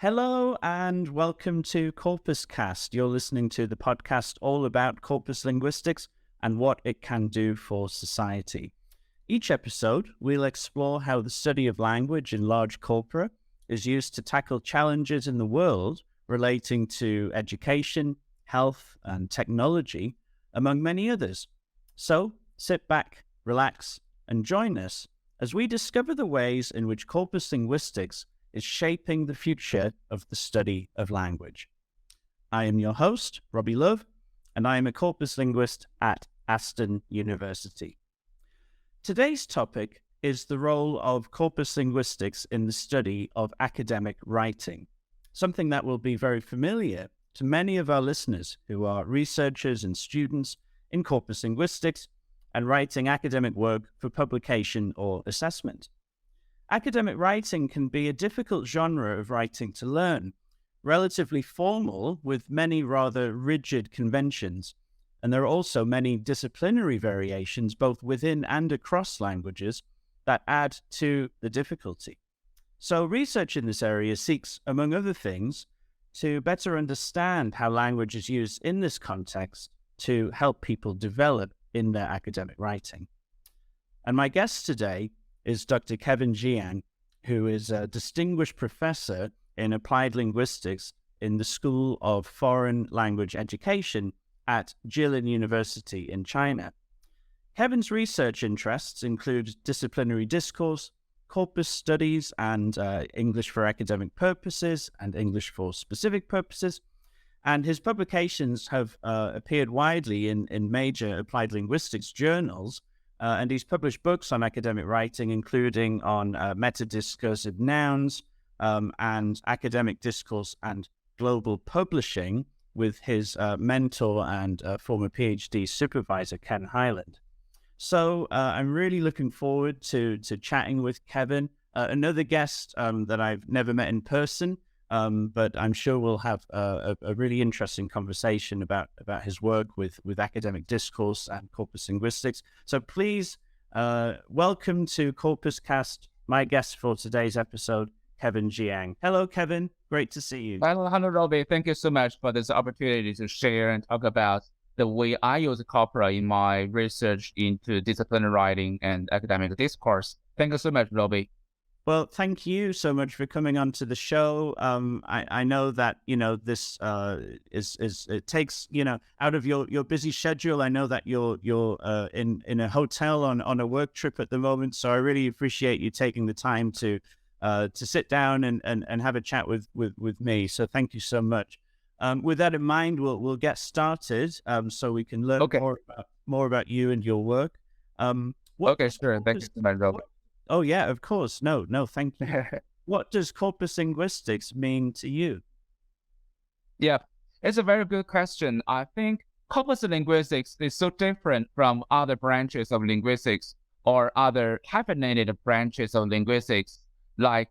Hello and welcome to CorpusCast. You're listening to the podcast all about corpus linguistics and what it can do for society. Each episode, we'll explore how the study of language in large corpora is used to tackle challenges in the world relating to education, health, and technology, among many others. So, sit back, relax, and join us as we discover the ways in which corpus linguistics is shaping the future of the study of language. I am your host, Robbie Love, and I am a corpus linguist at Aston University. Today's topic is the role of corpus linguistics in the study of academic writing, something that will be very familiar to many of our listeners who are researchers and students in corpus linguistics and writing academic work for publication or assessment. Academic writing can be a difficult genre of writing to learn, relatively formal with many rather rigid conventions, and there are also many disciplinary variations both within and across languages that add to the difficulty. So research in this area seeks, among other things, to better understand how language is used in this context to help people develop in their academic writing. And my guest today is Dr. Kevin Jiang, who is a distinguished professor in applied linguistics in the School of Foreign Language Education at Jilin University in China. Kevin's research interests include disciplinary discourse, corpus studies, and English for academic purposes and English for specific purposes. And his publications have appeared widely in major applied linguistics journals, and he's published books on academic writing, including on metadiscursive nouns and academic discourse and global publishing with his mentor and former PhD supervisor, Ken Highland. So I'm really looking forward to chatting with Kevin, another guest that I've never met in person, but I'm sure we'll have a really interesting conversation about his work with academic discourse and corpus linguistics. So please welcome to CorpusCast, my guest for today's episode, Kevin Jiang. Hello, Kevin. Great to see you. Hello, Robbie. Thank you so much for this opportunity to share and talk about the way I use corpora in my research into disciplinary writing and academic discourse. Thank you so much, Robbie. Well, thank you so much for coming on to the show. I know that, this it takes, out of your busy schedule. I know that you're in a hotel on a work trip at the moment. So I really appreciate you taking the time to sit down and have a chat with me. So thank you so much. With that in mind, we'll get started so we can learn more about you and your work. Sure. Thank you so much, Robert. Oh, yeah, of course. No, thank you. What does corpus linguistics mean to you? Yeah, it's a very good question. I think corpus linguistics is so different from other branches of linguistics or other hyphenated branches of linguistics like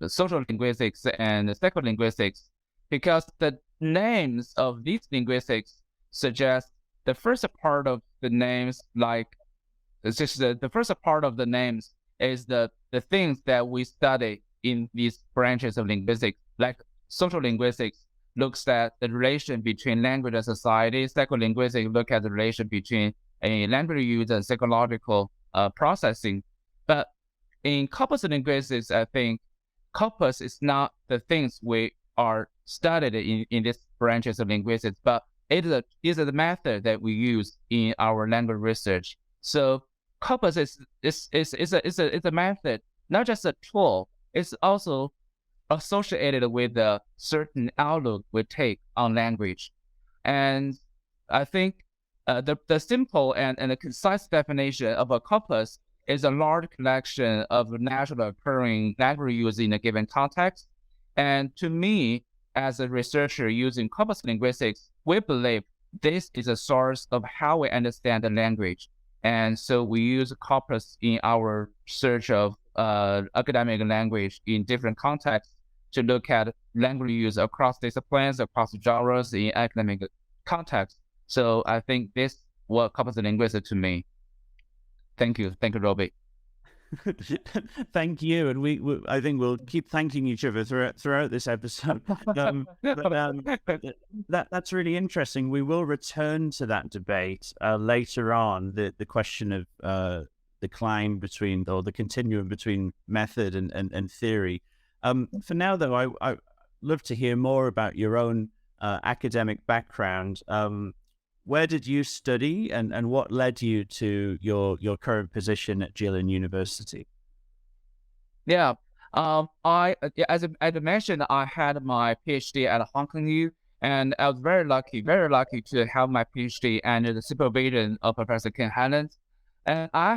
social linguistics and psycholinguistics, because the names of these linguistics suggest the first part of the names, the first part of the names is the things that we study in these branches of linguistics. Like social linguistics looks at the relation between language and society. Psycholinguistics look at the relation between a language use and psychological processing. But in corpus linguistics, I think corpus is not the things we are studied in these branches of linguistics, but it is a method that we use in our language research. So corpus is a method, not just a tool. It's also associated with a certain outlook we take on language. And I think the simple and the concise definition of a corpus is a large collection of naturally occurring language use in a given context. And to me, as a researcher using corpus linguistics, we believe this is a source of how we understand the language. And so we use corpus in our search of academic language in different contexts to look at language use across disciplines, across genres in academic context. So I think this what corpus linguistics to me. Thank you, Robbie. Thank you, and I think we'll keep thanking each other throughout this episode. That's really interesting. We will return to that debate later on. The question of the climb between, or the continuum between method and theory. For now, though, I love to hear more about your own academic background. Where did you study, and what led you to your current position at Jilin University? Yeah, as I mentioned, I had my PhD at Hong Kong U, and I was very lucky to have my PhD under the supervision of Professor Ken Hanlon. And I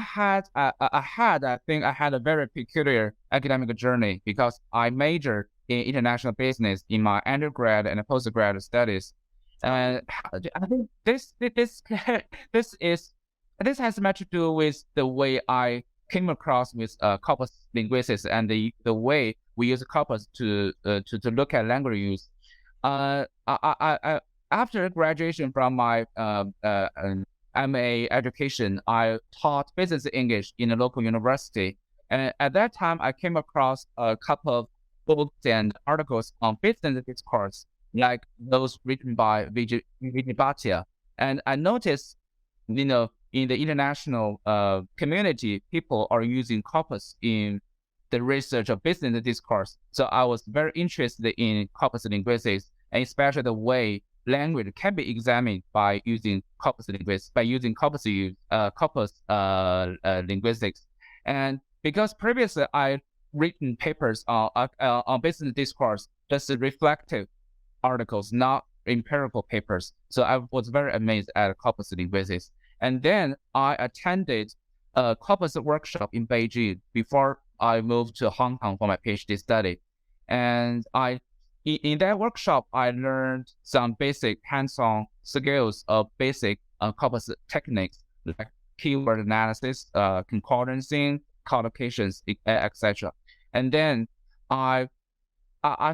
think I had a very peculiar academic journey because I majored in international business in my undergrad and postgrad studies. And I think this has much to do with the way I came across with corpus linguistics and the way we use corpus to look at language use. After graduation from my MA education, I taught business English in a local university, and at that time I came across a couple of books and articles on business discourse, like those written by Vijay Bhatia. And I noticed, in the international community, people are using corpus in the research of business discourse. So I was very interested in corpus linguistics, and especially the way language can be examined by using corpus linguistics, linguistics. And because previously I written papers on business discourse, just reflective articles, not empirical papers. So I was very amazed at corpus linguistics. And then I attended a corpus workshop in Beijing before I moved to Hong Kong for my PhD study. And in that workshop, I learned some basic hands-on skills of basic corpus techniques, like keyword analysis, concordancing, collocations, etc. And then I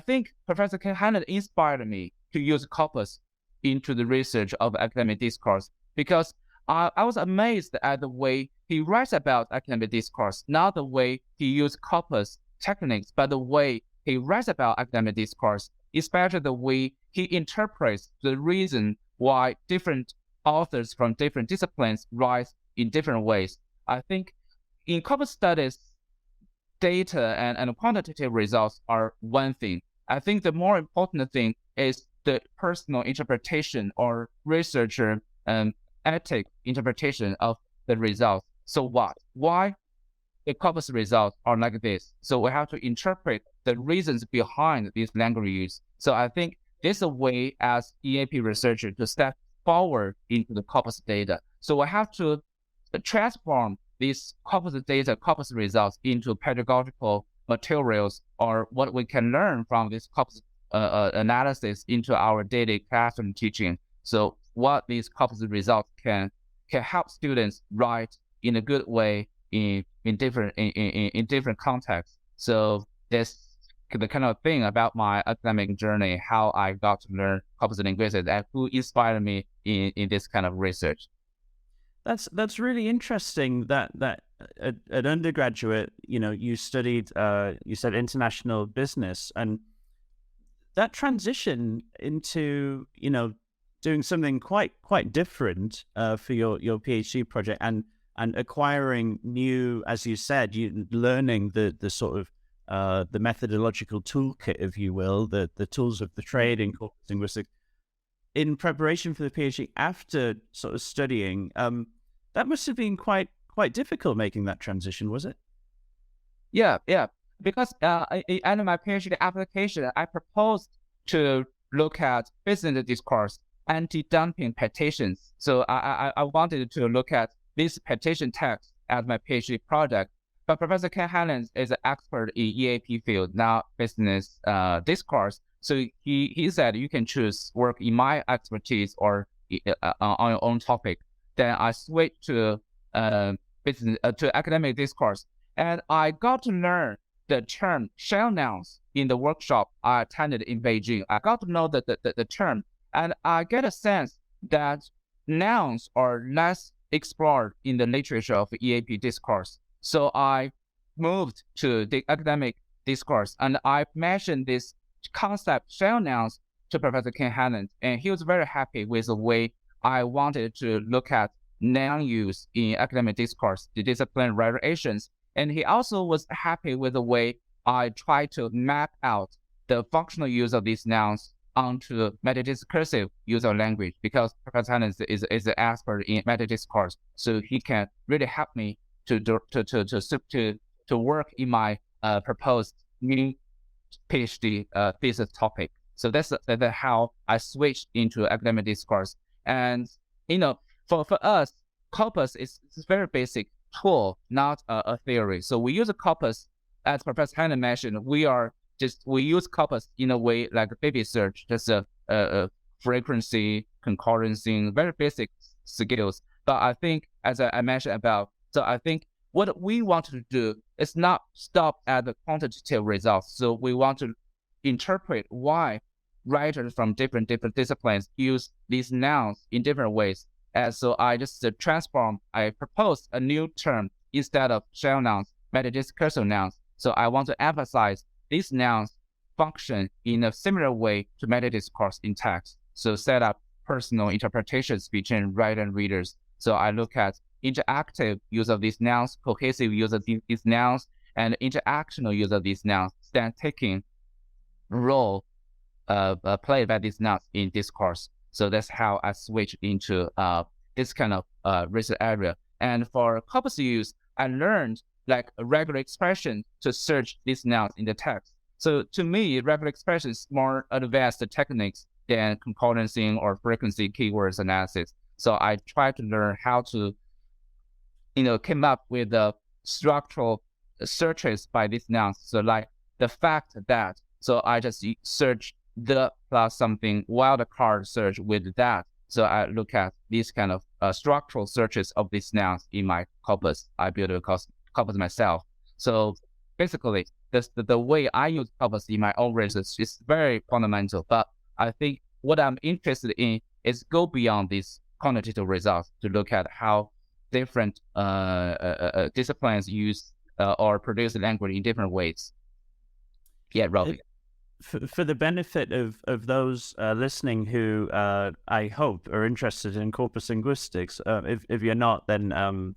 think Professor Ken Hanlon inspired me to use corpus into the research of academic discourse, because I was amazed at the way he writes about academic discourse, not the way he used corpus techniques, but the way he writes about academic discourse, especially the way he interprets the reason why different authors from different disciplines write in different ways. I think in corpus studies, data and quantitative results are one thing. I think the more important thing is the personal interpretation or researcher ethic interpretation of the results. So what? Why the corpus results are like this? So we have to interpret the reasons behind these language use. So I think this is a way as EAP researcher to step forward into the corpus data. So we have to transform these corpus data, corpus results into pedagogical materials, or what we can learn from this corpus analysis into our daily classroom teaching. So what these corpus results can help students write in a good way in different contexts. So this the kind of thing about my academic journey, how I got to learn corpus linguistics, and who inspired me in this kind of research. That's really interesting that at undergraduate, you studied, you said international business, and that transition into, doing something quite different for your PhD project, and acquiring new, as you said, learning the sort of the methodological toolkit, if you will, the tools of the trade in corpus linguistics, in preparation for the PhD after sort of studying. That must have been quite difficult making that transition, was it? Yeah. Because in my PhD application, I proposed to look at business discourse, anti-dumping petitions. So I wanted to look at this petition text as my PhD project. But Professor Ken Hanlon is an expert in EAP field, not business discourse. So he said you can choose work in my expertise or on your own topic. Then I switched to business to academic discourse, and I got to learn the term shell nouns in the workshop I attended in Beijing. I got to know the term, and I get a sense that nouns are less explored in the literature of EAP discourse. So I moved to the academic discourse, and I mentioned this concept shell nouns to Professor Ken Hannon, and he was very happy with the way I wanted to look at noun use in academic discourse, the disciplinary variations. And he also was happy with the way I tried to map out the functional use of these nouns onto metadiscursive use of language, because Professor Hannon is an expert in metadiscourse, so he can really help me to work in my proposed new PhD thesis topic. So that's how I switched into academic discourse. And for us, corpus is a very basic tool, not a theory. So we use a corpus, as Professor Hannon mentioned. We use corpus in a way like a baby search, just a frequency, concordancy, very basic skills. But I think, as I mentioned about, so I think what we want to do is not stop at the quantitative results. So we want to interpret why writers from different disciplines use these nouns in different ways. And so I just I proposed a new term instead of shell nouns, metadiscursive nouns. So I want to emphasize these nouns function in a similar way to metadiscourse in text. So set up personal interpretations between writer and readers. So I look at interactive use of these nouns, cohesive use of these nouns, and interactional use of these nouns, taking role played by these nouns in discourse. So that's how I switched into this kind of research area. And for corpus use, I learned like a regular expression to search these nouns in the text. So to me, regular expression is more advanced techniques than concordancy or frequency keywords analysis. So I try to learn how to, come up with the structural searches by these nouns. So like the fact that, so I just search the plus something while the card search with that. So I look at these kind of structural searches of these nouns in my corpus. I build a corpus myself. So basically, the way I use corpus in my own research is very fundamental. But I think what I'm interested in is go beyond these quantitative results to look at how different disciplines use or produce language in different ways. Yeah, Robbie. For the benefit of those listening who I hope are interested in corpus linguistics, if you're not, then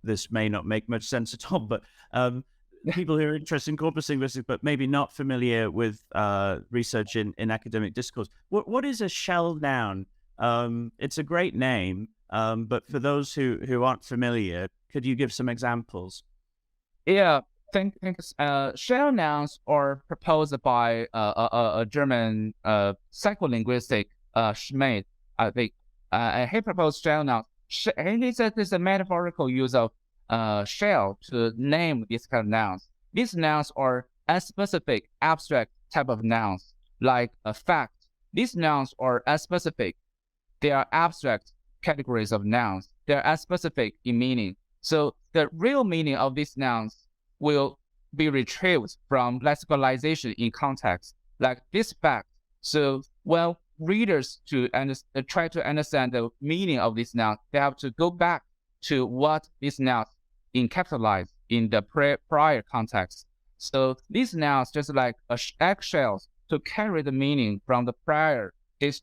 this may not make much sense at all. But people who are interested in corpus linguistics but maybe not familiar with research in academic discourse, what is a shell noun? It's a great name, but for those who aren't familiar, could you give some examples? Yeah. Thanks. Shell nouns are proposed by a German psycholinguistic Schmidt, I think. He proposed shell nouns. He said there's a metaphorical use of shell to name these kind of nouns. These nouns are unspecific, abstract type of nouns, like a fact. These nouns are unspecific. They are abstract categories of nouns. They are unspecific in meaning. So the real meaning of these nouns will be retrieved from lexicalization in context, like this fact. So when readers try to understand the meaning of this noun, they have to go back to what this noun encapsulates in the prior context. So these nouns just like eggshells to carry the meaning from the prior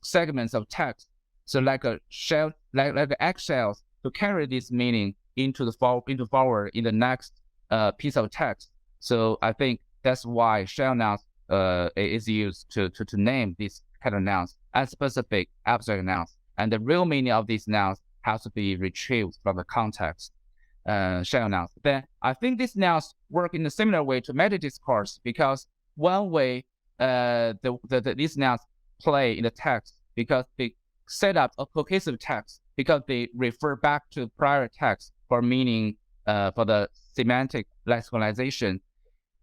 segments of text. So like a shell, like eggshells to carry this meaning into forward in the next piece of text. So I think that's why shell nouns is used to name these kind of nouns, unspecific abstract nouns. And the real meaning of these nouns has to be retrieved from the context, shell nouns. Then I think these nouns work in a similar way to metadiscourse, because one way these nouns play in the text, because they set up a cohesive text, because they refer back to prior text for meaning, for the semantic lexicalization.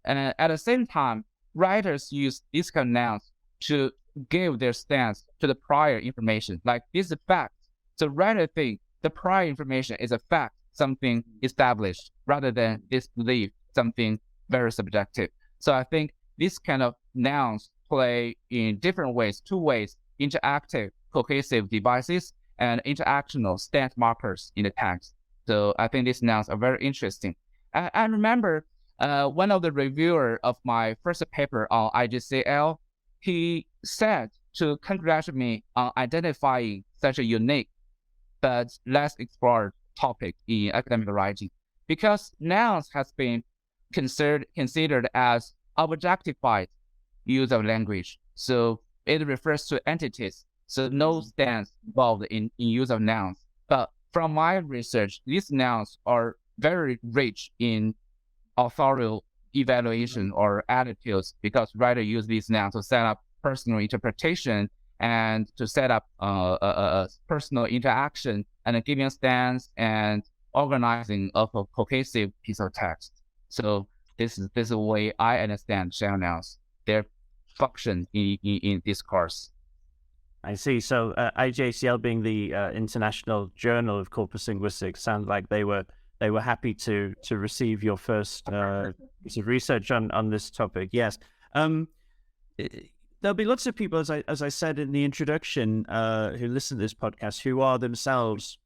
And at the same time, writers use these kind of nouns to give their stance to the prior information. Like this is a fact. So writer think the prior information is a fact, something established, rather than disbelief, something very subjective. So I think these kind of nouns play in different ways, two ways: interactive, cohesive devices, and interactional stance markers in the text. So I think these nouns are very interesting. I remember One of the reviewer of my first paper on IGCL, he said to congratulate me on identifying such a unique but less explored topic in academic writing, because nouns has been considered as objectified use of language. So it refers to entities, so no stance involved in use of nouns. But from my research, these nouns are very rich in authorial evaluation or attitudes, because writers use these nouns to set up personal interpretation and to set up a personal interaction and giving a stance and organizing of a cohesive piece of text. So this is the way I understand shell nouns, their function in discourse. I see. So IJCL, being the International Journal of Corpus Linguistics, sounds like they were happy to receive your first piece of research on this topic. Yes. There'll be lots of people, as I said in the introduction, who listen to this podcast, who are themselves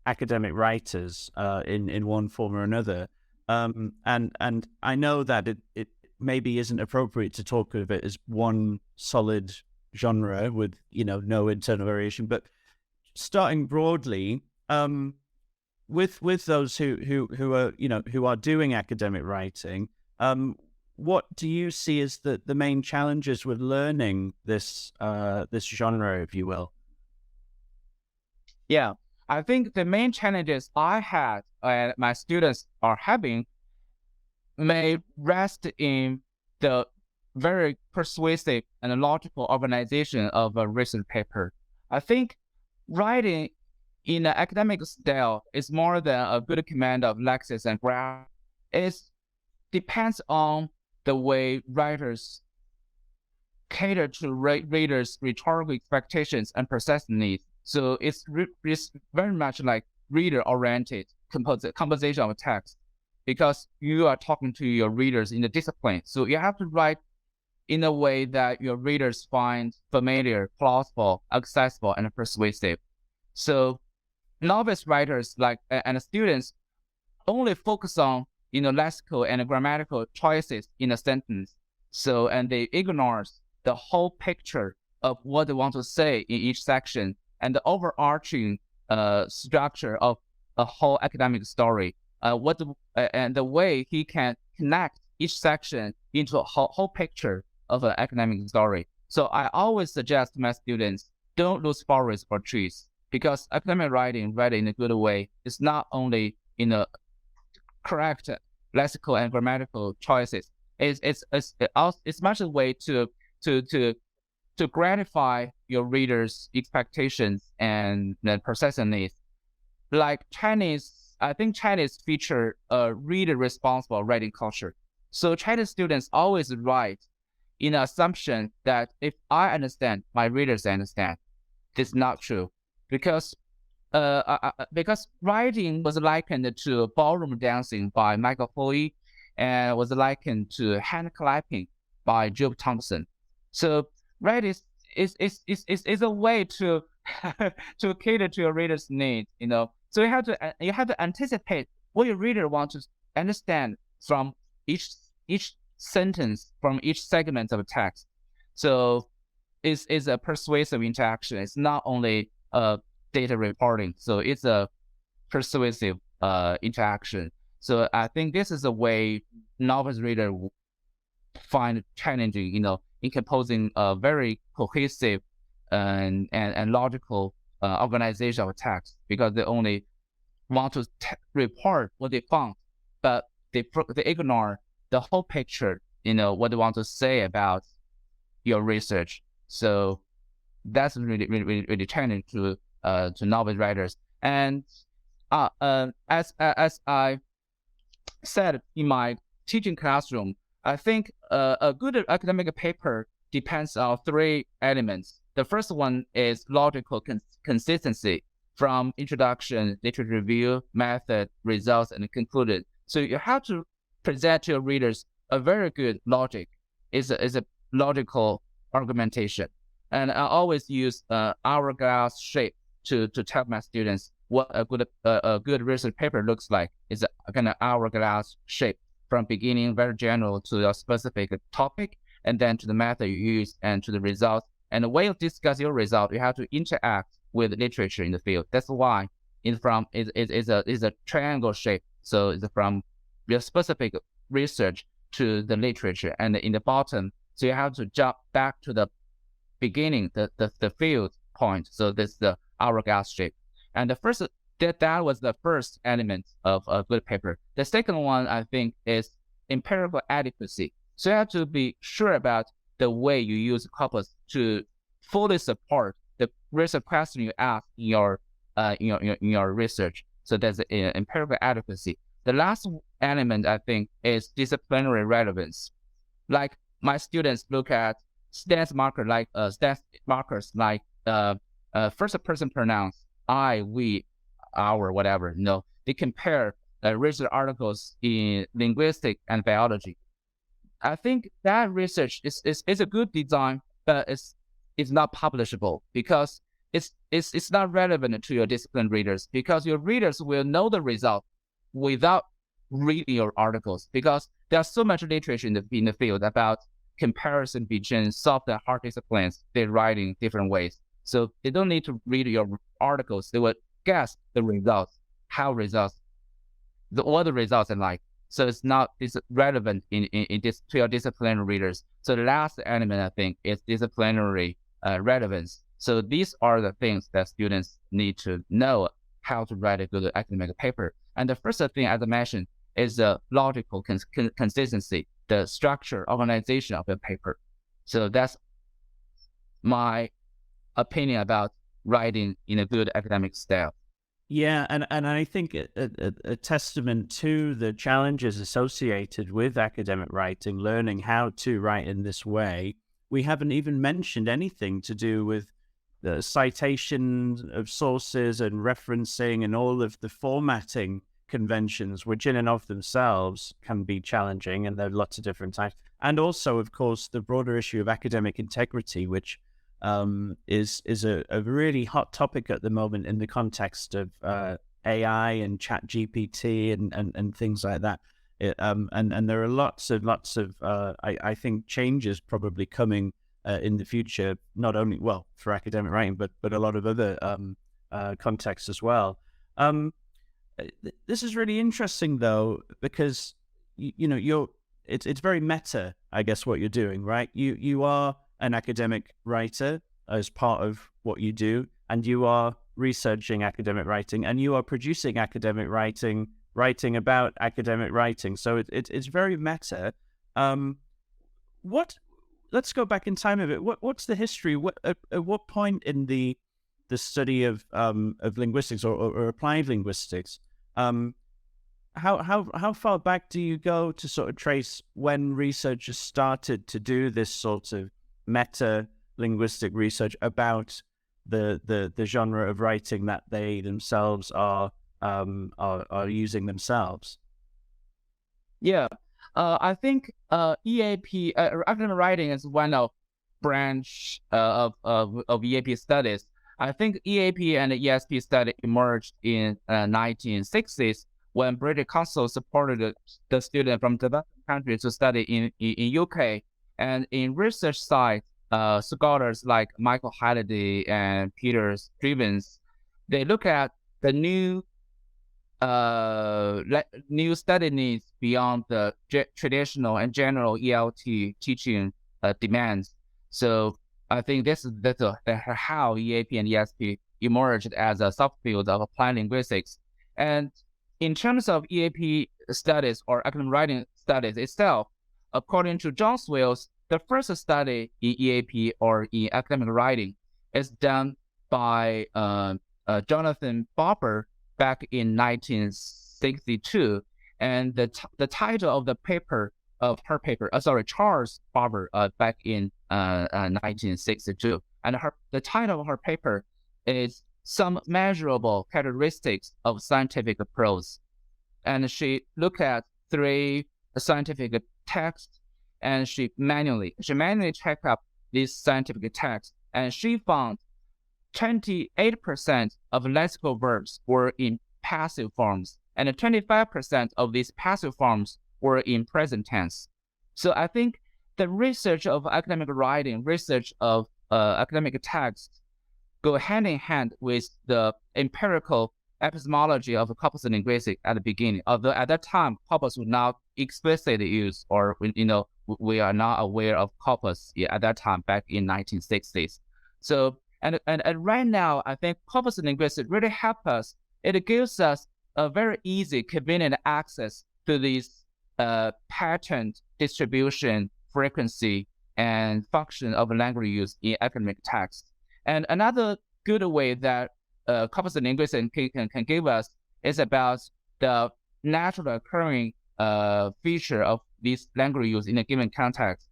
academic writers in one form or another. And I know that it maybe isn't appropriate to talk of it as one solid genre with no internal variation, but starting broadly, with those who are doing academic writing, what do you see as the main challenges with learning this genre, if you will? Yeah, I think the main challenges I had and my students are having may rest in the very persuasive and logical organization of a research paper. I think writing in an academic style is more than a good command of lexis and grammar. It depends on the way writers cater to readers' rhetorical expectations and processing needs. So it's very much like reader-oriented composition of text, because you are talking to your readers in the discipline. So you have to write in a way that your readers find familiar, plausible, accessible, and persuasive. So novice writers and students only focus on lexical and grammatical choices in a sentence. So, and they ignore the whole picture of what they want to say in each section and the overarching structure of a whole academic story. And the way he can connect each section into a whole picture of an academic story. So I always suggest to my students, don't lose forest for trees, because academic writing, read in a good way, is not only in a correct lexical and grammatical choices. It's much a way to gratify your readers' expectations and the processing needs. Like Chinese, I think Chinese feature a reader-responsible writing culture. So Chinese students always write in the assumption that if I understand, my readers understand. This is not true, because writing was likened to ballroom dancing by Michael Foy, and was likened to hand clapping by Job Thompson. So writing is a way to to cater to your reader's needs. So you have to anticipate what your reader wants to understand from each sentence, from each segment of text. So it's a persuasive interaction. It's not only data reporting. So it's a persuasive interaction. So I think this is a way novice reader find challenging, in composing a very cohesive and logical organization of text, because they only want to report what they found, but they ignore the whole picture, what they want to say about your research. So that's really challenging to novice writers. And as I said in my teaching classroom, I think a good academic paper depends on three elements. The first one is logical consistency from introduction, literature review, method, results, and concluded. So you have to present to your readers a very good logic. Is a logical argumentation. And I always use hourglass shape to tell my students what a good research paper looks like. Is a kind of hourglass shape. from beginning very general to a specific topic, and then to the method you use and to the results. And the way you discuss your result, you have to interact with literature in the field. That's why it's a triangle shape. So it's from your specific research to the literature, and in the bottom, so you have to jump back to the beginning, the field point. So this is the hourglass shape. And the first that was the first element of a good paper. The second one, I think, is empirical adequacy. So you have to be sure about the way you use corpus to fully support the research question you ask in your research. So that's empirical adequacy. The last element, I think, is disciplinary relevance. Like my students look at stance markers like first person pronouns, I, we, our, whatever. They compare research articles in linguistics and biology. I think that research is a good design, but it's not publishable because it's not relevant to your discipline readers, because your readers will know the result without reading your articles, because there's so much literature in the field about comparison between soft and hard disciplines. They're writing different ways, so they don't need to read your articles. They will guess the results, what the results are like. So it's relevant to your disciplinary readers. So the last element, I think, is disciplinary relevance. So these are the things that students need to know how to write a good academic paper. And the first thing, as I mentioned, is the logical consistency, the structure, organization of the paper. So that's my opinion about writing in a good academic style. Yeah, and I think a testament to the challenges associated with academic writing, learning how to write in this way, we haven't even mentioned anything to do with the citation of sources and referencing and all of the formatting conventions, which in and of themselves can be challenging, and there are lots of different types. And also, of course, the broader issue of academic integrity, which is a really hot topic at the moment in the context of AI and chat GPT and things like that. And there are lots of I think changes probably coming in the future, not only for academic writing, but a lot of other contexts as well. This is really interesting though, because it's very meta, I guess, what you're doing, right? You are an academic writer as part of what you do, and you are researching academic writing, and you are producing academic writing about academic writing. So it's very meta. Let's go back in time a bit. What's the history? At what point in the study of linguistics or applied linguistics, how far back do you go to sort of trace when researchers started to do this sort of meta linguistic research about the genre of writing that they themselves are using themselves? Yeah, I think EAP academic writing is one of branch of EAP studies. I think EAP and ESP study emerged in 1960s when British Council supported the student from developing countries to study in UK. And in research side, scholars like Michael Halliday and Peter Strivens, they look at the new study needs beyond the traditional and general ELT teaching demands. So I think that's how EAP and ESP emerged as a subfield of applied linguistics. And in terms of EAP studies or academic writing studies itself, according to John Swales, the first study in EAP or in academic writing is done by Jonathan Barber back in 1962, and the title of Charles Barber back in 1962, and the title of her paper is Some Measurable Characteristics of Scientific Prose, and she looked at 3 scientific texts, and she manually checked up these scientific texts, and she found 28% of lexical verbs were in passive forms, and 25% of these passive forms or in present tense. So I think the research of academic writing, research of academic texts go hand in hand with the empirical epistemology of corpus linguistics at the beginning. Although at that time, corpus was not explicitly used, or we are not aware of corpus at that time back in 1960s. So and right now, I think corpus linguistics really help us. It gives us a very easy, convenient access to these pattern distribution, frequency, and function of language use in academic texts. And another good way that corpus linguistics can give us is about the naturally occurring feature of these language use in a given context.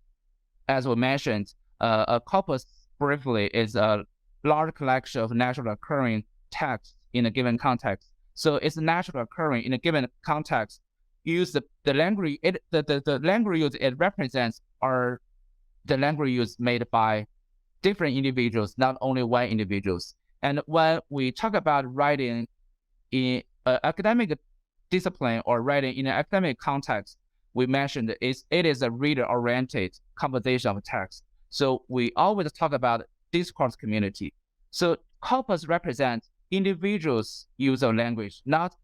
As we mentioned, a corpus briefly is a large collection of naturally occurring texts in a given context. So it's naturally occurring in a given context. Use the language the language use it represents are the language use made by different individuals, not only one individuals. And when we talk about writing in academic discipline or writing in an academic context, we mentioned it is a reader-oriented composition of text. So we always talk about discourse community. So corpus represents individuals' use of language, not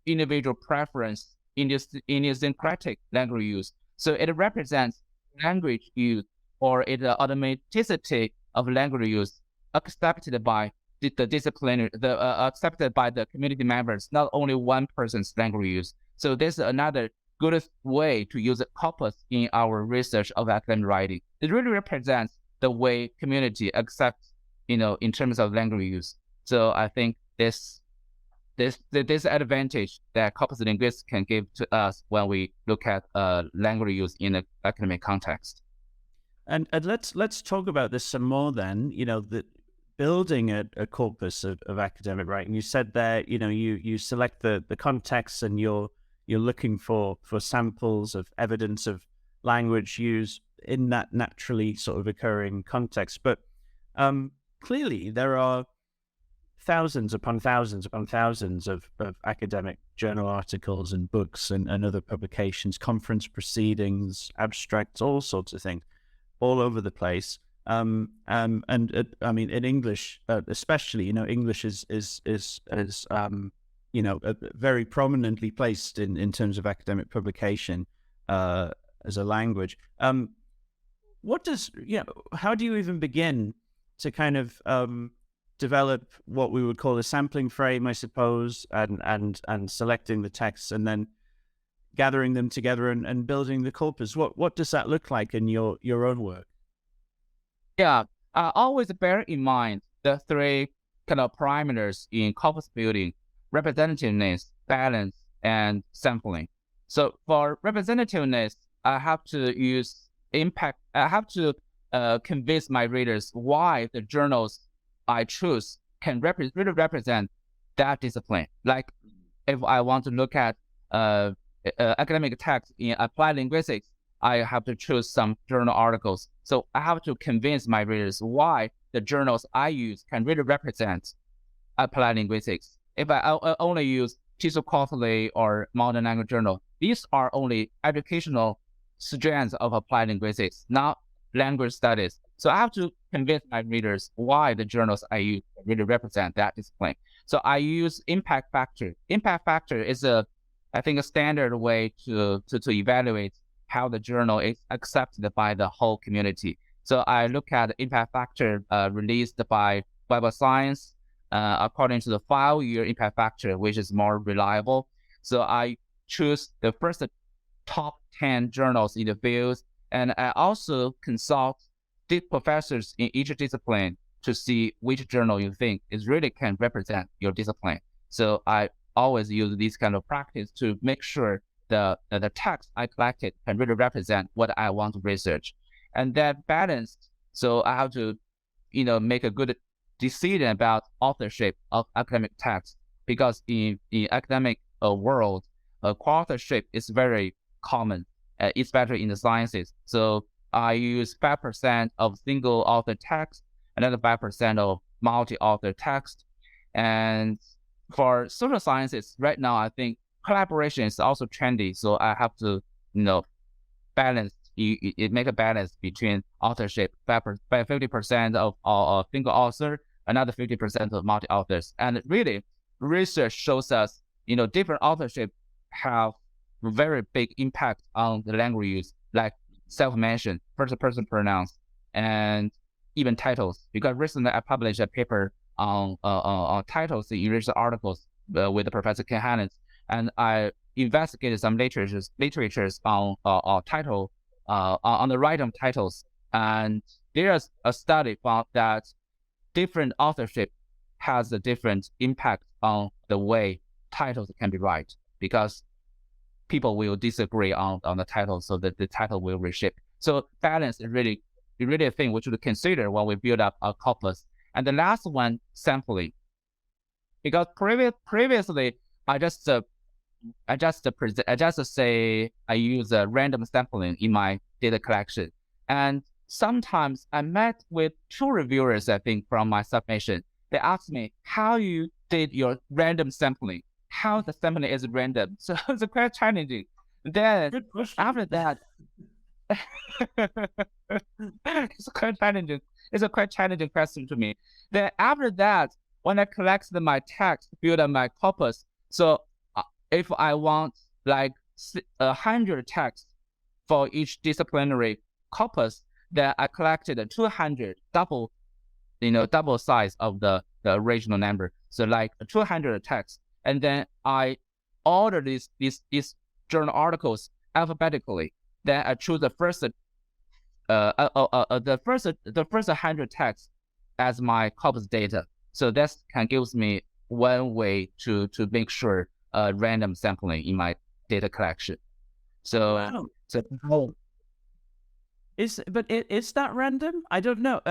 individual preference in idiosyncratic language use. So it represents language use or the automaticity of language use accepted by the disciplinary, accepted by the community members, not only one person's language use. So this is another good way to use corpus in our research of academic writing. It really represents the way community accepts, in terms of language use. So I think this advantage that corpus linguistics can give to us when we look at language use in an academic context. And let's talk about this some more then. The building a corpus of academic writing. You said there, you select the context and you're looking for samples of evidence of language use in that naturally sort of occurring context. But clearly there are thousands upon thousands upon thousands of academic journal articles and books and other publications, conference proceedings, abstracts, all sorts of things, all over the place. And I mean, in English, especially, English is very prominently placed in terms of academic publication as a language. How do you even begin to kind of develop what we would call a sampling frame, I suppose, and selecting the texts and then gathering them together and building the corpus? What does that look like in your own work? Yeah, always bear in mind the three kind of parameters in corpus building: representativeness, balance, and sampling. So for representativeness, I have to use impact. I have to convince my readers why the journals I choose can really represent that discipline. Like if I want to look at academic text in applied linguistics, I have to choose some journal articles. So I have to convince my readers why the journals I use can really represent applied linguistics. If I only use TESOL Quarterly or Modern Language Journal, these are only educational strands of applied linguistics, not language studies. So I have to convince my readers why the journals I use really represent that discipline. So I use impact factor. Impact factor is a standard way to evaluate how the journal is accepted by the whole community. So I look at the impact factor released by Web of Science according to the 5-year impact factor, which is more reliable. So I choose the first top 10 journals in the field, and I also consult the professors in each discipline to see which journal you think is really can represent your discipline. So I always use this kind of practice to make sure the text I collected can really represent what I want to research. And that balance, so I have to, make a good decision about authorship of academic text, because in academic world, co-authorship is very common, especially in the sciences. So I use 5% of single author text, another 5% of multi-author text. And for social sciences, right now, I think collaboration is also trendy. So I have to balance. It make a balance between authorship by 50% of a single author, another 50% of multi-authors. And really, research shows us, different authorship have very big impact on the language use, like self-mention, first-person pronouns, and even titles. Because recently I published a paper on titles in research articles with Professor Ken Hannes, and I investigated some literatures on title, on the writing of titles, and there's a study found that different authorship has a different impact on the way titles can be write, because people will disagree on the title, so that the title will reshape. So balance is really a thing we should consider when we build up a corpus. And the last one, sampling, because previously I just say I use a random sampling in my data collection, and sometimes I met with 2 reviewers, I think, from my submission. They asked me how you did your random sampling, how the sampling is random. So it's quite challenging. Then after that, it's quite challenging. It's a quite challenging question to me. Then after that, when I collected my text, build up my corpus. So if I want like 100 texts for each disciplinary corpus, then I collected 200, double size of the original number. So like 200 texts, and then I order these journal articles alphabetically. Then I choose the first 100 texts as my corpus data. So that can gives me one way to make sure random sampling in my data collection. So wow. Is that random? I don't know.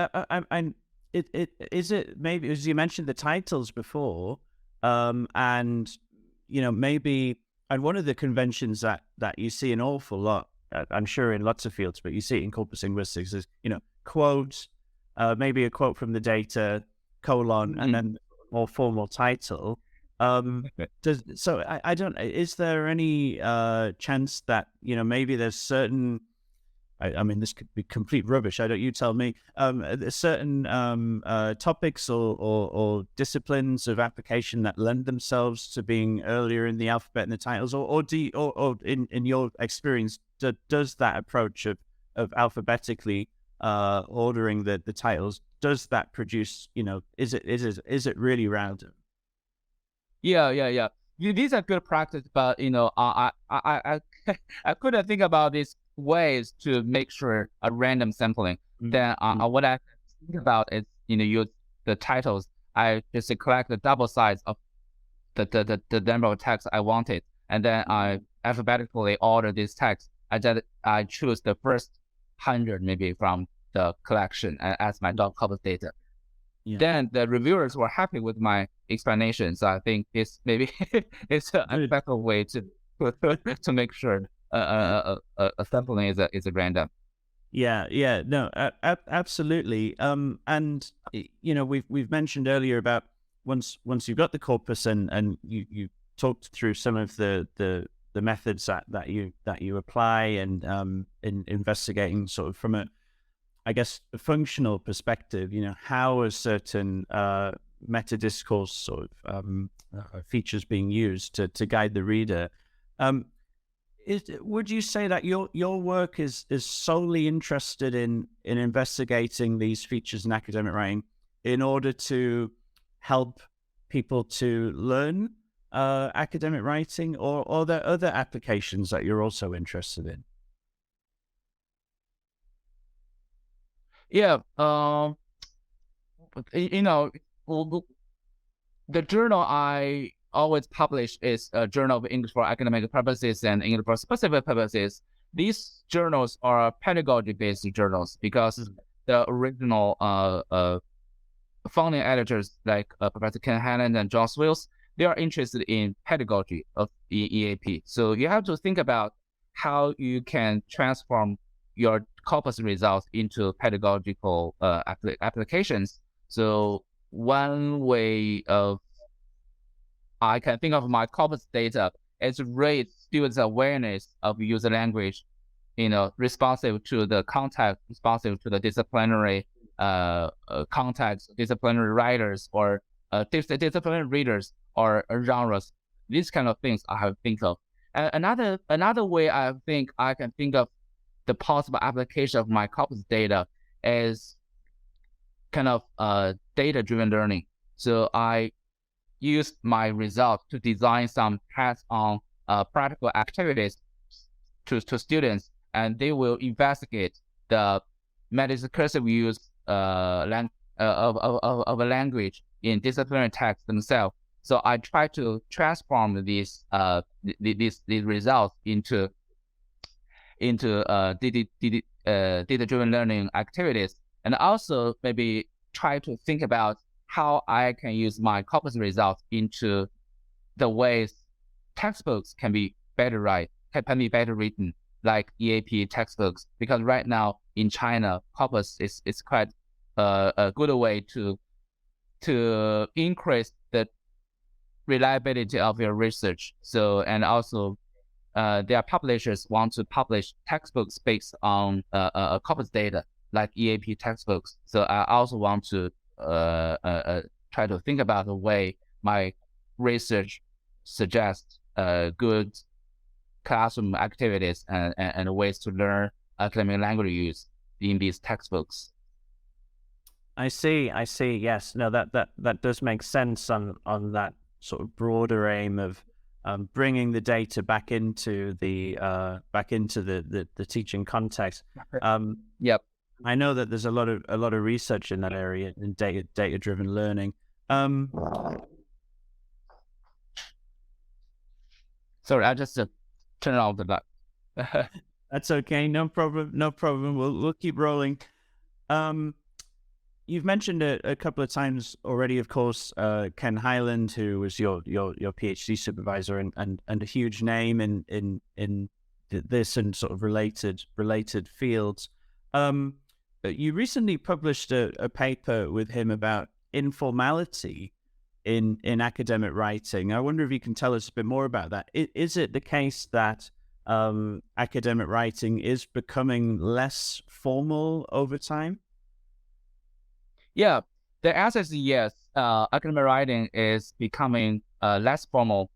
Is it maybe, as you mentioned the titles before, and maybe, and one of the conventions that you see an awful lot, I'm sure in lots of fields, but you see it in corpus linguistics, is quote, maybe a quote from the data, colon, and then more formal title. I don't. Is there any chance that maybe there's certain? I mean, this could be complete rubbish. You tell me. Certain topics or disciplines of application that lend themselves to being earlier in the alphabet in the titles, or in your experience, does that approach of alphabetically ordering the titles, does that produce? Is it really random? Yeah. These are good practice, but I couldn't think about these ways to make sure a random sampling. Then what I think about is use the titles. I just collect the double size of the number of texts I wanted, and then I alphabetically order these texts. I choose the first 100 maybe from the collection as my corpus data. Yeah. Then the reviewers were happy with my explanation. So I think it's maybe it's an effective way to make sure a sampling is a random. Yeah, no, absolutely. And we've mentioned earlier about once you've got the corpus and you talked through some of the methods that you apply and in investigating sort of from a functional perspective, how a certain metadiscourse sort of features being used to guide the reader. Would you say that your work is solely interested in investigating these features in academic writing in order to help people to learn academic writing, or are there other applications that you're also interested in? Yeah, the journal I always publish is a Journal of English for Academic Purposes and English for Specific Purposes. These journals are pedagogy-based journals because the original founding editors like Professor Ken Hannan and John Swills, they are interested in pedagogy of EAP. So you have to think about how you can transform your corpus results into pedagogical applications. So one way of I can think of my corpus data is rates students' awareness of user language, responsive to the context, responsive to the disciplinary context, disciplinary writers, or disciplinary readers, or genres. These kind of things I have to think of. Another way I think I can think of the possible application of my corpus data is kind of data-driven learning. So I use my results to design some hands-on practical activities to students, and they will investigate the metadiscursive use of a language in disciplinary text themselves. So I try to transform these results into data-driven learning activities, and also maybe try to think about how I can use my corpus results into the ways textbooks can be better written, like EAP textbooks. Because right now in China, corpus is quite a good way to increase the reliability of your research. So, and also their publishers want to publish textbooks based on corpus data, like EAP textbooks. So I also want to try to think about the way my research suggests good classroom activities and ways to learn academic language use in these textbooks. I see. Yes. No, that does make sense on that sort of broader aim of bringing the data back into the teaching context. Yep. I know that there's a lot of research in that area in data-driven learning. Sorry, I just turned off the light. That's okay. No problem. We'll keep rolling. You've mentioned a couple of times already, of course, Ken Highland, who was your PhD supervisor and a huge name in this and sort of related fields. You recently published a paper with him about informality in academic writing. I wonder if you can tell us a bit more about that. Is it the case that academic writing is becoming less formal over time? Yeah, the answer is yes. Academic writing is becoming less formal.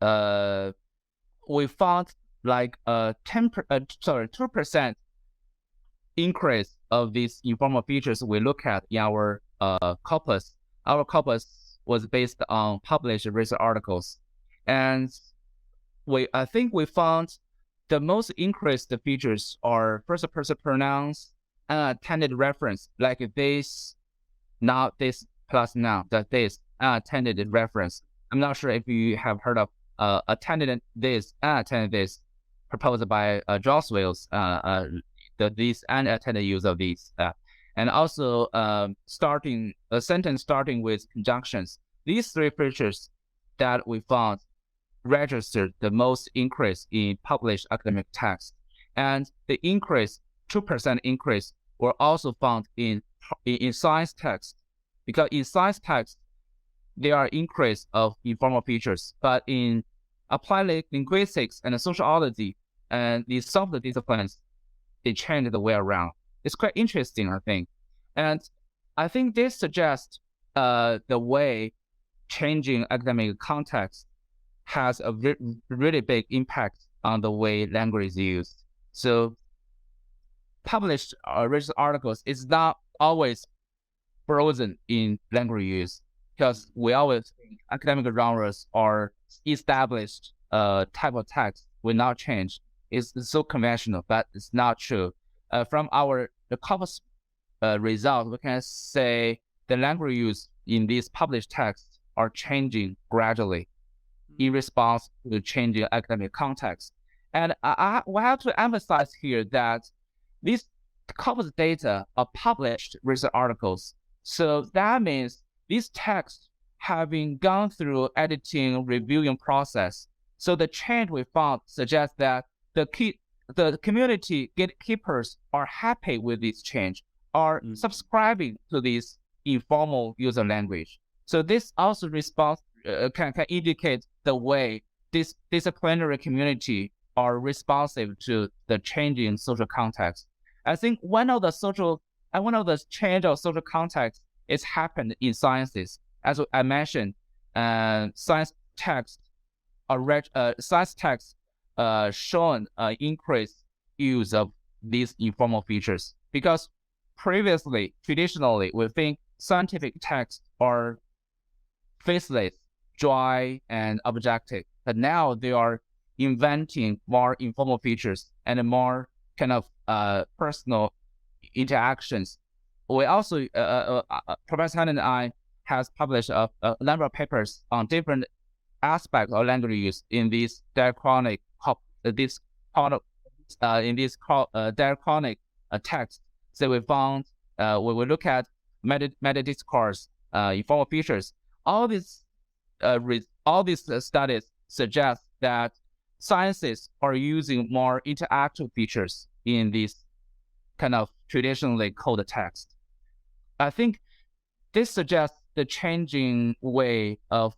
We found like 2% increase of these informal features we look at in our corpus. Our corpus was based on published research articles, and I think we found the most increased features are first-person pronouns, unattended reference, like this, not this plus noun, that this, unattended reference. I'm not sure if you have heard of attended this, unattended this, proposed by Joswell's these unattended use of these, and also starting a sentence starting with conjunctions. These three features that we found registered the most increase in published academic text, and the 2% increase were also found in science text, because in science text there are increase of informal features, but in applied linguistics and sociology and the soft disciplines, they change the way around. It's quite interesting, I think. And I think this suggests the way changing academic context has a really big impact on the way language is used. So published research articles is not always frozen in language use, because we always think academic genres or established type of text will not change. It's so conventional, but it's not true. From the corpus result, we can say the language use in these published texts are changing gradually in response to the changing academic context. And we have to emphasize here that these corpus data are published research articles. So that means these texts have been gone through editing, reviewing process. So the change we found suggests that the community gatekeepers are happy with this change, are subscribing to this informal user language. So this also can indicate the way disciplinary community are responsive to the changing social context. I think one of the change of social context is happened in sciences. As I mentioned, science texts shown increased use of these informal features, because traditionally, we think scientific texts are faceless, dry, and objective. But now they are inventing more informal features and more kind of personal interactions. We also, Professor Han and I has published a number of papers on different aspects of language use in this diachronic diachronic text. So we found, when we look at Metadiscursive informal features, all these studies suggest that sciences are using more interactive features in this kind of traditionally coded text. I think this suggests the changing way of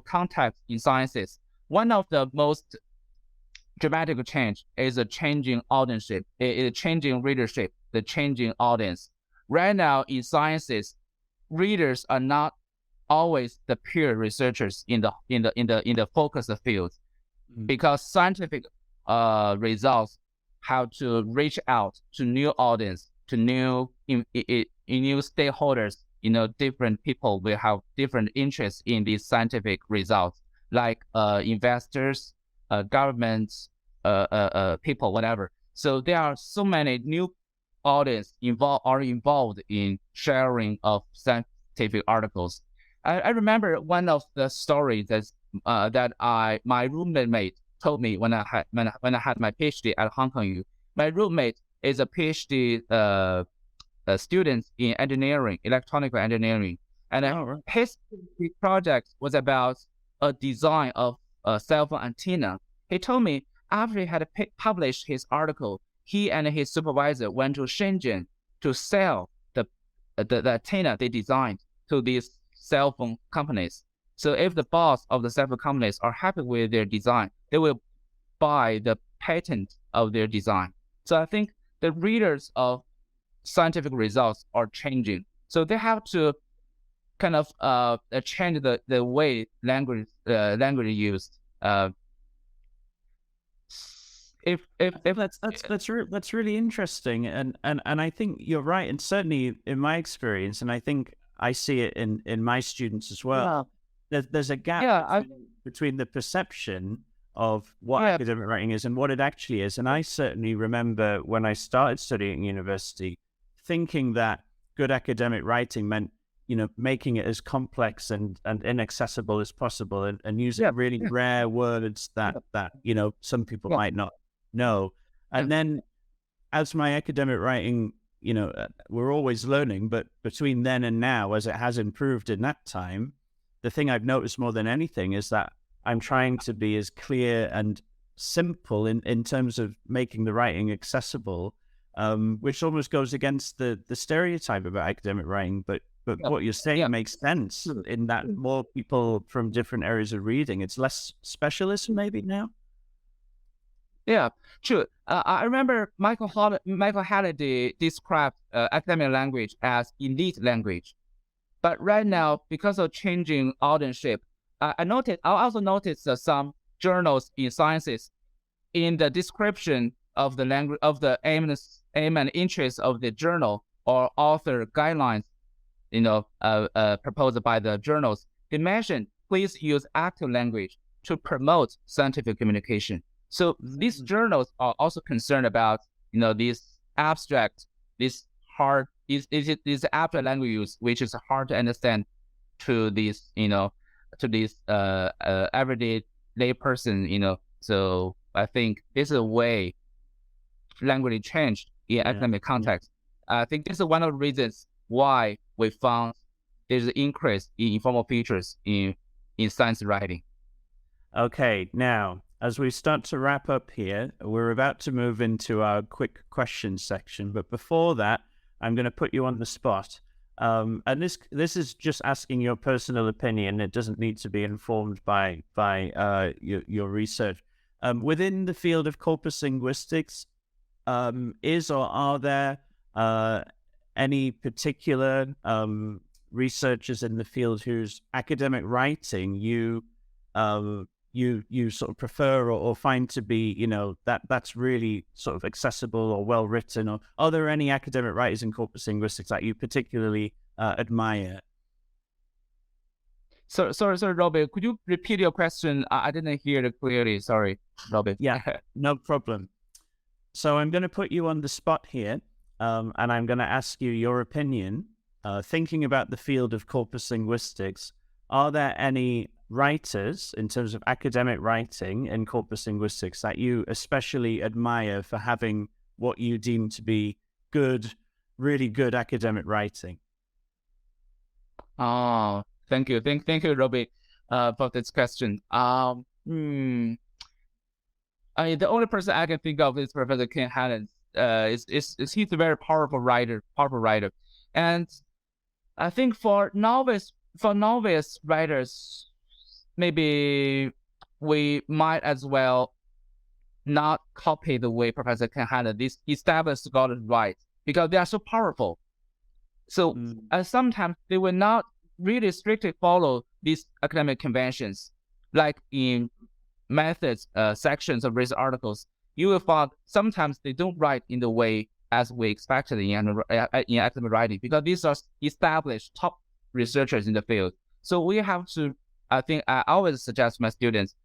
context in sciences. One of the most dramatic change is a changing audience, a changing readership, the changing audience. Right now in sciences, readers are not always the peer researchers in the focus field, because scientific results have to reach out to new audience, to new stakeholders. Different people will have different interests in these scientific results, like investors, governments, people, whatever. So there are so many new audience involved in sharing of scientific articles. I remember one of the stories that my roommate told me when I had my PhD at Hong Kong U. My roommate is a PhD student in engineering, electronic engineering, and his project was about a design of a cell phone antenna. He told me after he had published his article, he and his supervisor went to Shenzhen to sell the antenna they designed to these cell phone companies. So if the boss of the cell phone companies are happy with their design, they will buy the patent of their design. So I think the readers of scientific results are changing. So they have to kind of change the way language used. That's really interesting, and I think you're right, and certainly in my experience, and I think I see it in my students as well. Yeah. There's a gap between the perception of what academic writing is and what it actually is. And I certainly remember when I started studying at university, thinking that good academic writing meant, making it as complex and inaccessible as possible, and using really rare words that some people might not know. And then as my academic writing, we're always learning, but between then and now, as it has improved in that time, the thing I've noticed more than anything is that I'm trying to be as clear and simple in terms of making the writing accessible, which almost goes against the stereotype about academic writing. But what you're saying makes sense in that more people from different areas of reading. It's less specialism maybe now. Yeah, true. I remember Michael Halliday described academic language as elite language. But right now, because of changing audience, I also noticed some journals in sciences, in the description of the language of the aim and interest of the journal or author guidelines, proposed by the journals, they mention please use active language to promote scientific communication. So these journals are also concerned about these abstract, this abstract language use, which is hard to understand to these everyday lay person. So I think this is a way language changed in academic context. I think this is one of the reasons why we found there's an increase in informal features in science writing. Okay, now as we start to wrap up here, we're about to move into our quick questions section. But before that, I'm going to put you on the spot. And this is just asking your personal opinion. It doesn't need to be informed by your research. Within the field of corpus linguistics, is or are there any particular researchers in the field whose academic writing you sort of prefer or find to be, that's really sort of accessible or well written? Or are there any academic writers in corpus linguistics that you particularly admire? Sorry, Robbie, could you repeat your question? I didn't hear it clearly. Sorry, Robbie. Yeah, no problem. So I'm going to put you on the spot here, and I'm going to ask you your opinion. Thinking about the field of corpus linguistics, are there any writers in terms of academic writing in corpus linguistics that you especially admire for having what you deem to be good, really good academic writing? Oh, thank you, Robbie, for this question. The only person I can think of is Professor Ken Hannon. He's a very powerful writer, and I think for novice writers, maybe we might as well not copy the way Professor Ken Hannon, these established scholars, write, because they are so powerful. So sometimes they will not really strictly follow these academic conventions, like in methods sections of research articles. You will find sometimes they don't write in the way as we expected in academic writing, because these are established top researchers in the field. So we have to, I think I always suggest my students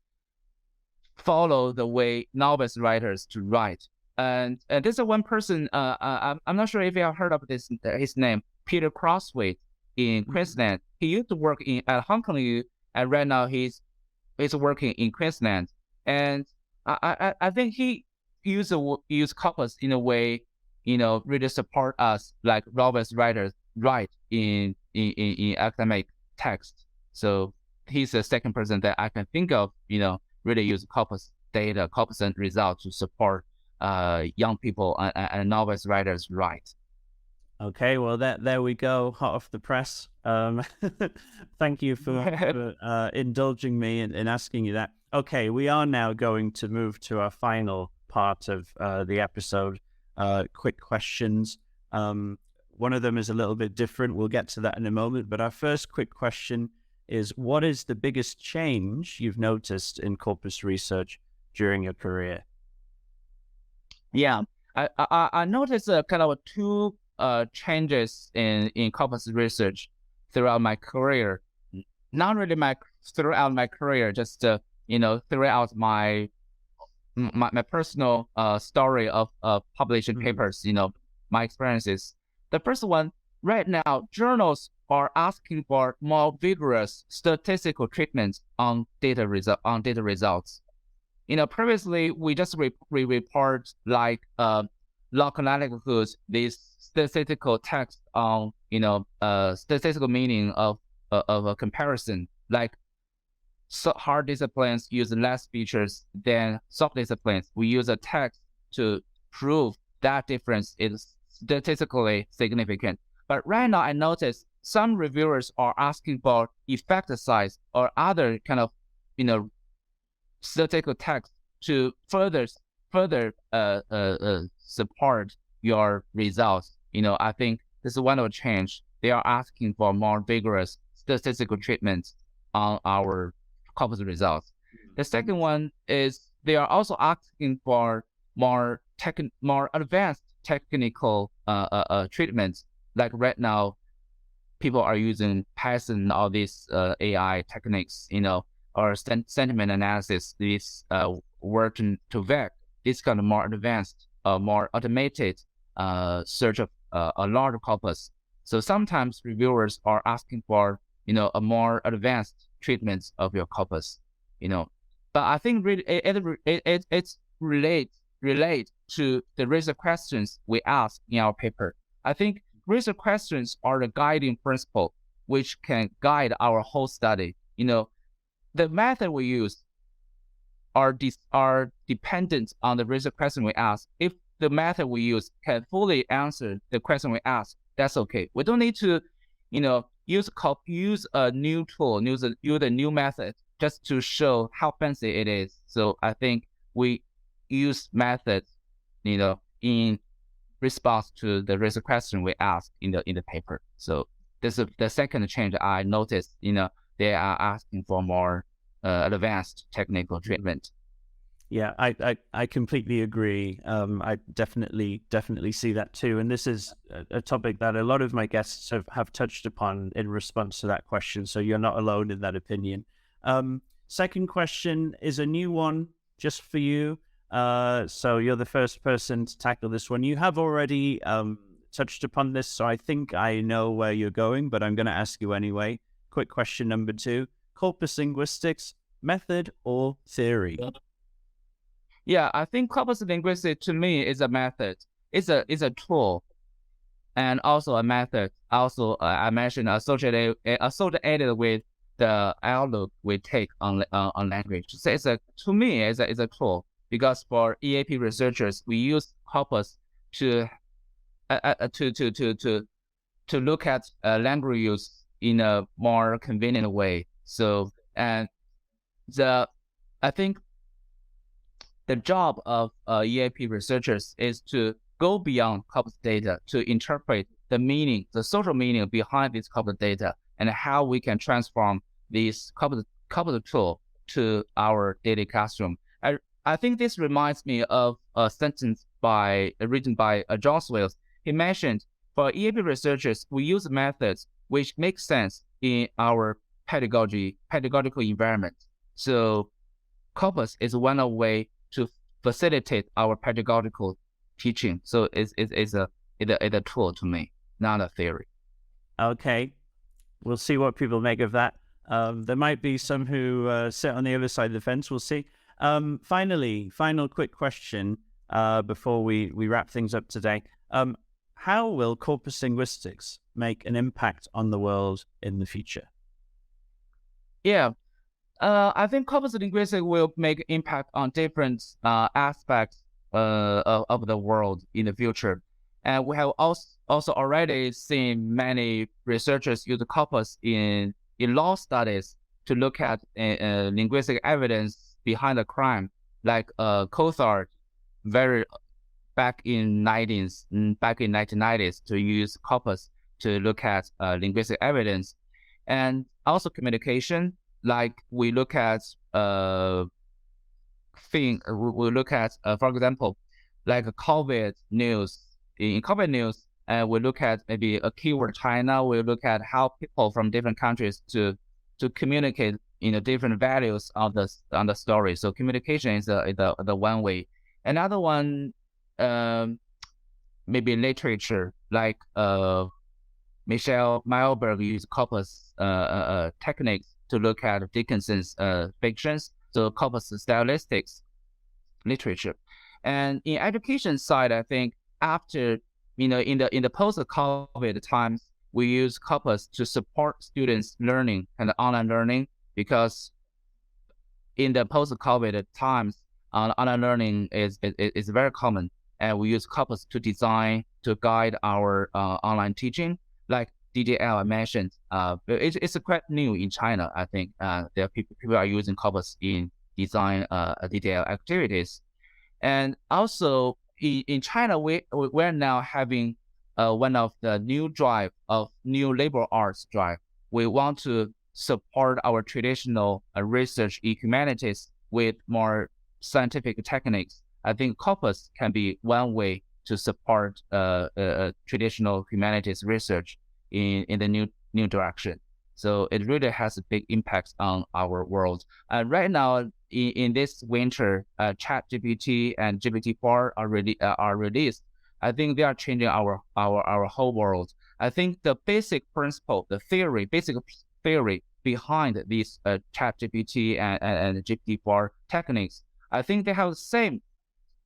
follow the way novice writers to write. And this is one person, I'm not sure if you have heard of his name, Peter Crosswaite in Queensland. He used to work at Hong Kong U, and right now he's working in Queensland. And I think he used corpus in a way, really support us like novice writers write in academic text. So he's the second person that I can think of, really use corpus data, corpus and results to support young people and novice writers write. Okay, well, there we go, hot off the press. Thank you for indulging me in asking you that. Okay, we are now going to move to our final part of the episode, quick questions. One of them is a little bit different. We'll get to that in a moment. But our first quick question is, what is the biggest change you've noticed in corpus research during your career? Yeah, I noticed kind of two changes in corpus research throughout my career. Not really throughout my career, just throughout my personal story of publishing papers. My experiences. The first one, right now, journals are asking for more vigorous statistical treatments on data results. Previously we just report like log likelihoods, this statistical text on statistical meaning of a comparison. Like hard disciplines use less features than soft disciplines. We use a text to prove that difference is statistically significant. But right now I notice some reviewers are asking for effect size or other kind of statistical text to further support your results. I think this is one of the change. They are asking for more vigorous statistical treatments on our corpus results. The second one is they are also asking for more advanced technical treatments. Like right now, people are using Python, all these AI techniques, or sentiment analysis, this word to vec, this kind of more advanced, more automated search of a larger corpus. So sometimes reviewers are asking for, a more advanced treatments of your corpus, But I think really it's relate to the research questions we ask in our paper. I think research questions are the guiding principle which can guide our whole study. The method we use are dependent on the research question we ask. If the method we use can fully answer the question we ask, that's okay. We don't need to use a new tool, use a new method just to show how fancy it is. So I think we use methods, in response to the research question we asked in the paper. So this is the second change I noticed. They are asking for more advanced technical treatment. Yeah, I completely agree. I definitely see that too. And this is a topic that a lot of my guests have touched upon in response to that question. So you're not alone in that opinion. Second question is a new one just for you. So you're the first person to tackle this one. You have already touched upon this, so I think I know where you're going, but I'm going to ask you anyway. Quick question number 2. Corpus linguistics, method or theory? Yeah, I think corpus linguistics to me is a method. It's a tool, and also a method. Also, I mentioned associated with the outlook we take on language. So to me it's a tool, because for EAP researchers we use corpus to look at language use in a more convenient way. So I think the job of EAP researchers is to go beyond corpus data to interpret the meaning, the social meaning behind this corpus data, and how we can transform this corpus tool to our daily classroom. I think this reminds me of a sentence written by John Swales. He mentioned, for EAP researchers, we use methods which make sense in our pedagogical environment. So corpus is one way to facilitate our pedagogical teaching. So it's a tool to me, not a theory. Okay, we'll see what people make of that. There might be some who sit on the other side of the fence. We'll see. Final quick question before we wrap things up today. How will corpus linguistics make an impact on the world in the future? Yeah. I think corpus linguistics will make impact on different aspects of the world in the future. And we have also already seen many researchers use corpus in law studies to look at linguistic evidence behind a crime, like Coulthard back in 1990s to use corpus to look at linguistic evidence. And also communication, like we look at for example, like COVID news. In COVID news, we look at maybe a keyword China. We look at how people from different countries to communicate different values on the story. So communication is the one way. Another one, maybe literature, like Michelle Meilberg used corpus techniques to look at Dickinson's fictions, so corpus stylistics literature. And in education side, I think after in the post-COVID times, we use corpus to support students learning and online learning, because in the post-COVID times, online learning is very common, and we use corpus to guide our online teaching, like DDL I mentioned. It's quite new in China. I think there are people are using corpus in design DDL activities, and also in China we're now having one of the new liberal arts drive. We want to support our traditional research in humanities with more scientific techniques. I think corpus can be one way to support traditional humanities research in the new direction. So it really has a big impact on our world. Right now, in this winter, ChatGPT and GPT-4 are released. I think they are changing our whole world. I think the basic principle, basic theory behind these ChatGPT and GPT-4 techniques, I think they have the same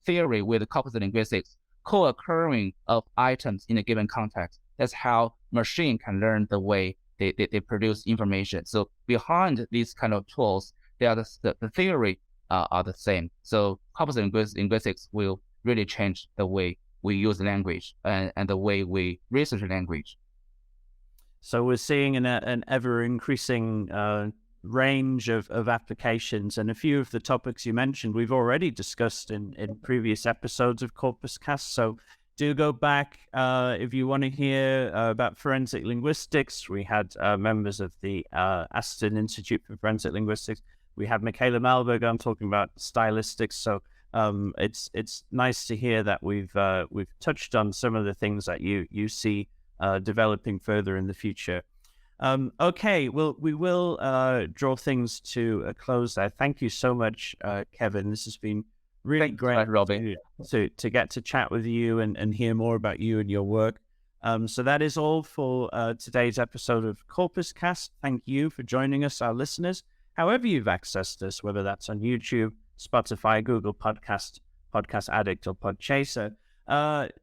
theory with corpus linguistics, co-occurring of items in a given context. That's how machine can learn the way they produce information. So behind these kind of tools, the theory are the same. So corpus linguistics will really change the way we use language and the way we research language. So we're seeing an ever-increasing range of applications, and a few of the topics you mentioned we've already discussed in previous episodes of CorpusCast. So do go back if you want to hear about forensic linguistics. We had members of the Aston Institute for Forensic Linguistics. We had Michaela Malberg on talking about stylistics. So it's nice to hear that we've touched on some of the things that you see developing further in the future. Okay, well, we will draw things to a close there. Thank you so much, Kevin. This has been really great, Robbie, to get to chat with you and hear more about you and your work. So that is all for today's episode of CorpusCast. Thank you for joining us, our listeners. However you've accessed us, whether that's on YouTube, Spotify, Google Podcast, Podcast Addict, or Podchaser.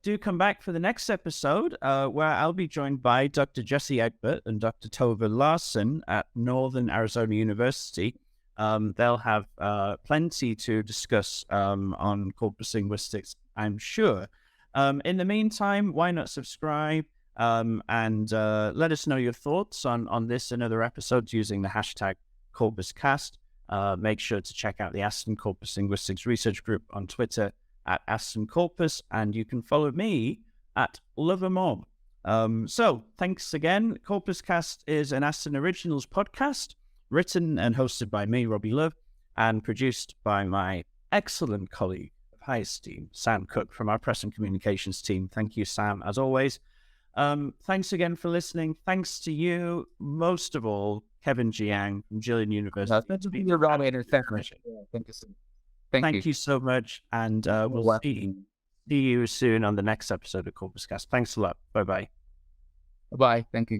Do come back for the next episode where I'll be joined by Dr. Jesse Egbert and Dr. Tova Larson at Northern Arizona University. They'll have plenty to discuss on corpus linguistics, I'm sure. In the meantime, why not subscribe and let us know your thoughts on this and other episodes using the hashtag CorpusCast. Make sure to check out the Aston Corpus Linguistics Research Group on Twitter at Aston Corpus, and you can follow me at Lovermob. So thanks again. CorpusCast is an Aston Originals podcast, written and hosted by me, Robbie Love, and produced by my excellent colleague of high esteem, Sam Cook, from our press and communications team. Thank you, Sam, as always. Thanks again for listening. Thanks to you, most of all, Kevin Jiang from Jilin University. Thank you so much, and we'll see you soon on the next episode of CorpusCast. Thanks a lot. Bye-bye. Bye-bye. Thank you.